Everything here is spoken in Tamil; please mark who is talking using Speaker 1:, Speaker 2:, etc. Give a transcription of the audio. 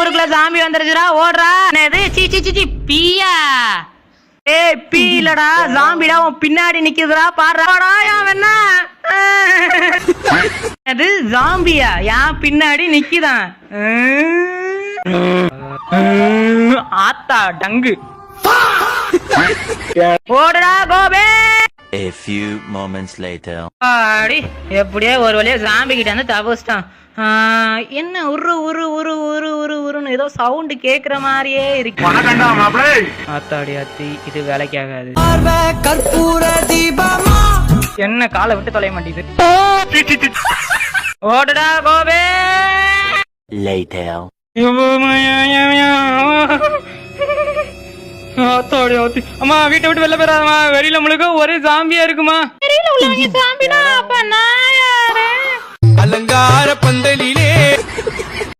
Speaker 1: ஊருக்குள்ள சாமி வந்துருச்சுடா ஓடுறா. என்னது சி சி சி பீயா? ஏய் பீ இல்லடா ஜாம்பிடா, உன் பின்னாடி நிக்குதுடா பாருடா. என்ன அது ஜாம்பியா? என் பின்னாடி நிக்குதான். ஆத்தா டங்கு ஓடுடா Kobe.
Speaker 2: A few moments later.
Speaker 1: ஆடி எப்படியே ஒரு வழியா ஜாம்பி கிட்ட வந்து தப்பிச்சிட்டான். என்ன உரு உரு உரு உரு உரு உருன்னு ஏதோ சவுண்ட் கேக்குற மாதிரியே இருக்கு. ஆத்தாடி அத்தி, இது வேலைக்கு ஆகாது. என்ன காலை விட்டு தொலைய மாட்டேங்குது. ஓடுடா கோபே.
Speaker 2: Later.
Speaker 1: அம்மா வீட்டை விட்டு வெளில போறாதம்மா, வெளியில முழுக்க ஒரே ஜாம்பியா இருக்குமா. வெளியில உள்ளவங்க ஜாம்பினா அப்ப நான் யாரு?
Speaker 3: அலங்கார பந்தலிலே